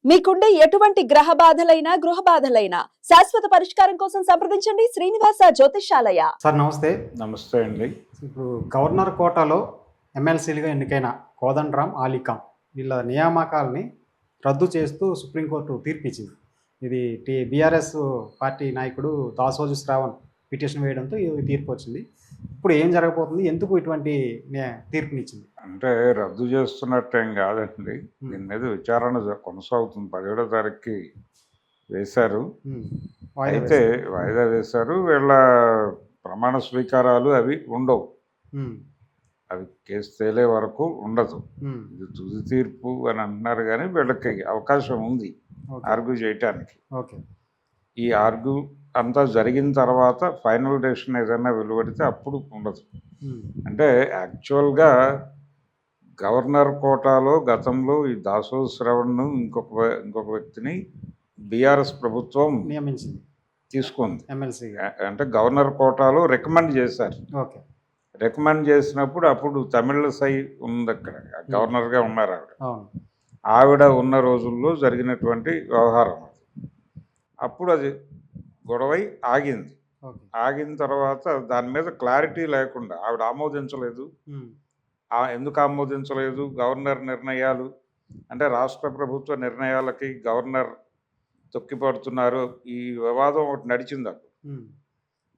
మీకుండే ఎటువంటి గ్రహ బాధలైనా గృహ బాధలైనా శాశ్వత పరిష్కారం కోసం సంప్రదించండి శ్రీనివాస జ్యోతిష్యాలయ. సార్ నమస్తే. నమస్తే అండి. ఇప్పుడు గవర్నర్ కోటాలో ఎమ్మెల్సీలుగా ఎన్నికైన కోదండరాం, ఆలీఖాన్ వీళ్ళ నియామకాలని రద్దు చేస్తూ సుప్రీంకోర్టు తీర్పిచ్చింది. ఇది బీఆర్ఎస్ పార్టీ నాయకుడు దాసోజు శ్రావణ్ పిటిషన్ వేయడంతో ఈ తీర్పు వచ్చింది. ఇప్పుడు ఏం జరగబోతుంది, ఎందుకు ఇటువంటి తీర్పునిచ్చింది? అంటే రద్దు చేస్తున్నట్టేం కాదండి. దీని మీద విచారణ కొనసాగుతుంది. 17వ తారీఖుకి వేశారు. అయితే వాయిదా వేశారు. వీళ్ళ ప్రమాణ స్వీకారాలు అవి ఉండవు. అవి కేసు తేలే వరకు ఉండదు. ఇది తుది తీర్పు అని అంటున్నారు, కానీ వీళ్ళకి అవకాశం ఉంది ఆర్గ్యూ చేయటానికి. ఈ ఆర్గ్యూ అంతా జరిగిన తర్వాత ఫైనల్ డెసిషన్ ఏదైనా వెలువడితే అప్పుడు ఉండదు. అంటే యాక్చువల్గా గవర్నర్ కోటాలో గతంలో ఈ దాసోజు శ్రవణ్ను ఇంకొక వ్యక్తిని బీఆర్ఎస్ ప్రభుత్వం నియమించింది, తీసుకుంది ఎమ్మెల్సీ. అంటే గవర్నర్ కోటాలో రికమెండ్ చేశారు. రికమెండ్ చేసినప్పుడు అప్పుడు తమిళసై ఉంది, అక్కడ గవర్నర్గా ఉన్నారు ఆవిడ ఉన్న రోజుల్లో జరిగినటువంటి వ్యవహారం అది. అప్పుడు అది గొడవై ఆగింది. ఆగిన తర్వాత దాని మీద క్లారిటీ లేకుండా ఆవిడ ఆమోదించలేదు. ఎందుకు ఆమోదించలేదు? గవర్నర్ నిర్ణయాలు అంటే రాష్ట్ర ప్రభుత్వ నిర్ణయాలకి గవర్నర్ తొక్కిపడుతున్నారు, ఈ వివాదం ఒకటి నడిచింది అప్పుడు.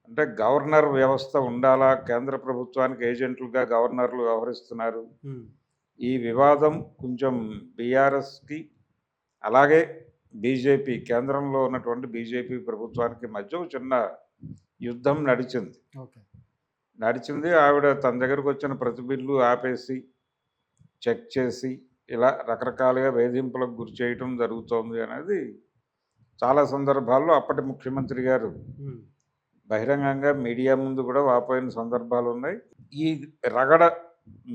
అంటే గవర్నర్ వ్యవస్థ ఉండాలా, కేంద్ర ప్రభుత్వానికి ఏజెంట్లుగా గవర్నర్లు వ్యవహరిస్తున్నారు. ఈ వివాదం కొంచెం బీఆర్ఎస్కి అలాగే బీజేపీ, కేంద్రంలో ఉన్నటువంటి బీజేపీ ప్రభుత్వానికి మధ్య చిన్న యుద్ధం నడిచింది. ఆవిడ తన దగ్గరకు వచ్చిన ప్రతి బిల్లు ఆపేసి చెక్ చేసి ఇలా రకరకాలుగా వేధింపులకు గురి చేయటం జరుగుతోంది అనేది చాలా సందర్భాల్లో అప్పటి ముఖ్యమంత్రి గారు బహిరంగంగా మీడియా ముందు కూడా వాపోయిన సందర్భాలు ఉన్నాయి. ఈ రగడ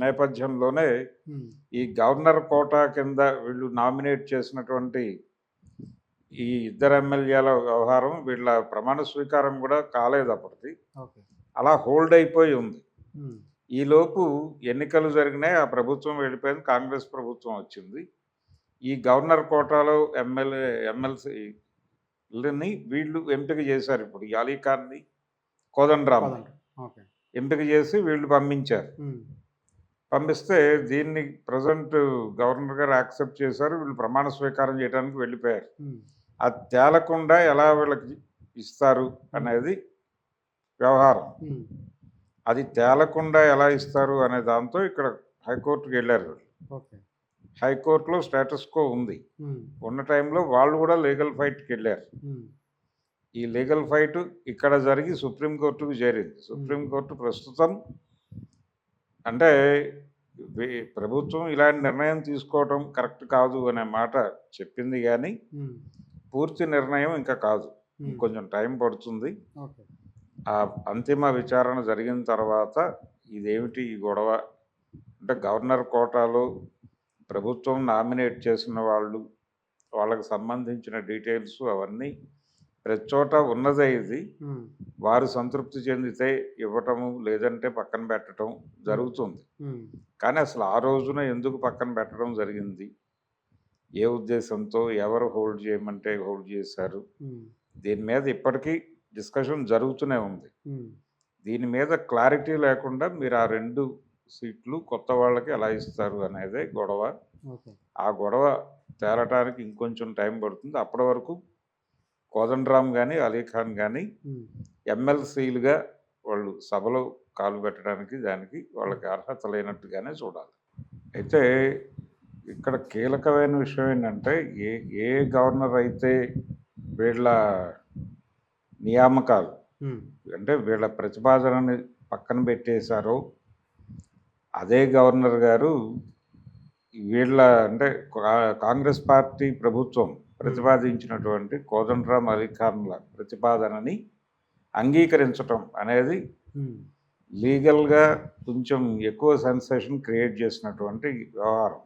నేపథ్యంలోనే ఈ గవర్నర్ కోటా కింద వీళ్ళు నామినేట్ చేసినటువంటి ఈ ఇద్దరు ఎమ్మెల్యేల వ్యవహారం, వీళ్ళ ప్రమాణ స్వీకారం కూడా కాలేదు అప్పటికి. అలా హోల్డ్ అయిపోయి ఉంది. ఈలోపు ఎన్నికలు జరిగినాయి, ఆ ప్రభుత్వం వెళ్ళిపోయింది, కాంగ్రెస్ ప్రభుత్వం వచ్చింది. ఈ గవర్నర్ కోటాలో ఎమ్మెల్సీలని వీళ్ళు ఎంపిక చేశారు. ఇప్పుడు ఆలీఖాన్ని, కోదండరాం ఎంపిక చేసి వీళ్ళు పంపించారు. పంపిస్తే దీన్ని ప్రజెంట్ గవర్నర్ గారు యాక్సెప్ట్ చేశారు. వీళ్ళు ప్రమాణ స్వీకారం చేయడానికి వెళ్ళిపోయారు. అది తేలకుండా ఎలా వీళ్ళకి ఇస్తారు అనేది వ్యవహారం. అది తేలకుండా ఎలా ఇస్తారు అనే దాంతో ఇక్కడ హైకోర్టుకి వెళ్ళారు. హైకోర్టులో స్టేటస్ కో ఉంది. ఉన్న టైంలో వాళ్ళు కూడా లీగల్ ఫైట్కి వెళ్ళారు. ఈ లీగల్ ఫైట్ ఇక్కడ జరిగి సుప్రీంకోర్టుకు చేరింది. సుప్రీంకోర్టు ప్రస్తుతం అంటే ప్రభుత్వం ఇలాంటి నిర్ణయం తీసుకోవటం కరెక్ట్ కాదు అనే మాట చెప్పింది, కానీ పూర్తి నిర్ణయం ఇంకా కాదు, కొంచెం టైం పడుతుంది. ఆ అంతిమ విచారణ జరిగిన తర్వాత ఇదేమిటి ఈ గొడవ అంటే గవర్నర్ కోటాలో ప్రభుత్వం నామినేట్ చేసిన వాళ్ళకి సంబంధించిన డీటెయిల్స్ అవన్నీ ప్రతి చోట ఉన్నదే. ఇది వారు సంతృప్తి చెందితే ఇవ్వటము, లేదంటే పక్కన పెట్టడం జరుగుతుంది. కానీ అసలు ఆ రోజున ఎందుకు పక్కన పెట్టడం జరిగింది, ఏ ఉద్దేశంతో, ఎవరు హోల్డ్ చేయమంటే హోల్డ్ చేశారు, దీని మీద ఇప్పటికీ డిస్కషన్ జరుగుతూనే ఉంది. దీని మీద క్లారిటీ లేకుండా మీరు ఆ 2 సీట్లు కొత్త వాళ్ళకి ఎలా ఇస్తారు అనేదే గొడవ. ఆ గొడవ తేలటానికి ఇంకొంచెం టైం పడుతుంది. అప్పటి వరకు కోదండరాం కానీ ఆలీఖాన్ కానీ ఎమ్మెల్సీలుగా వాళ్ళు సభలో కాలు పెట్టడానికి దానికి వాళ్ళకి అర్హత లేనట్టుగానే చూడాలి. అయితే ఇక్కడ కీలకమైన విషయం ఏంటంటే ఏ గవర్నర్ అయితే వీళ్ళ నియామకాలు అంటే వీళ్ళ ప్రతిపాదనని పక్కన పెట్టేశారో అదే గవర్నర్ గారు వీళ్ళ అంటే కాంగ్రెస్ పార్టీ ప్రభుత్వం ప్రతిపాదించినటువంటి కోదండరాం, ఆలీఖాన్ల ప్రతిపాదనని అంగీకరించటం అనేది లీగల్గా కొంచెం ఎక్కువ సెన్సేషన్ క్రియేట్ చేసినటువంటి వ్యవహారం.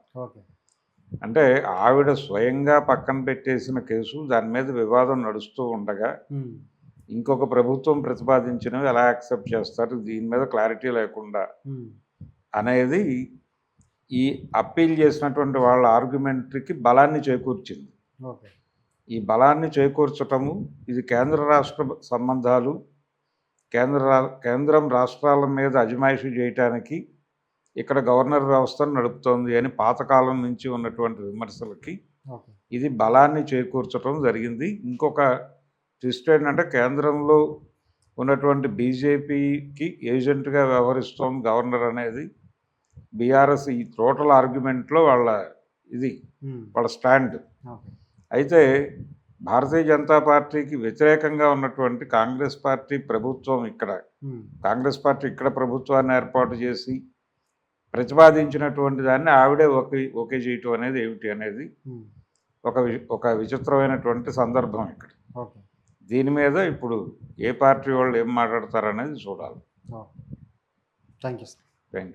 అంటే ఆవిడ స్వయంగా పక్కన పెట్టేసిన కేసు, దాని మీద వివాదం నడుస్తూ ఉండగా ఇంకొక ప్రభుత్వం ప్రతిపాదించినవి ఎలా యాక్సెప్ట్ చేస్తారు, దీని మీద క్లారిటీ లేకుండా అనేది ఈ అప్పీల్ చేసినటువంటి వాళ్ళ ఆర్గ్యుమెంట్కి బలాన్ని చేకూర్చింది. ఓకే. ఈ బలాన్ని చేకూర్చటము, ఇది కేంద్ర రాష్ట్ర సంబంధాలు, కేంద్రం రాష్ట్రాల మీద అజమాయిషీ చేయటానికి ఇక్కడ గవర్నర్ వ్యవస్థను నడుపుతోంది అని పాతకాలం నుంచి ఉన్నటువంటి విమర్శలకి ఓకే. ఇది బలాన్ని చేకూర్చడం జరిగింది. ఇంకొక ట్విస్ట్ ఏంటంటే కేంద్రంలో ఉన్నటువంటి బీజేపీకి ఏజెంట్గా వ్యవహరిస్తోంది గవర్నర్ అనేది బీఆర్ఎస్ ఈ టోటల్ ఆర్గ్యుమెంట్లో వాళ్ళ స్టాండ్. ఓకే. అయితే భారతీయ జనతా పార్టీకి వ్యతిరేకంగా ఉన్నటువంటి కాంగ్రెస్ పార్టీ ప్రభుత్వాన్ని ఏర్పాటు చేసి ప్రతిపాదించినటువంటి దాన్ని ఆవిడే ఓకే చేయటం అనేది ఏమిటి అనేది ఒక విచిత్రమైనటువంటి సందర్భం ఇక్కడ. ఓకే. దీని మీద ఇప్పుడు ఏ పార్టీ వాళ్ళు ఏం మాట్లాడతారనేది చూడాలి. Thank you sir.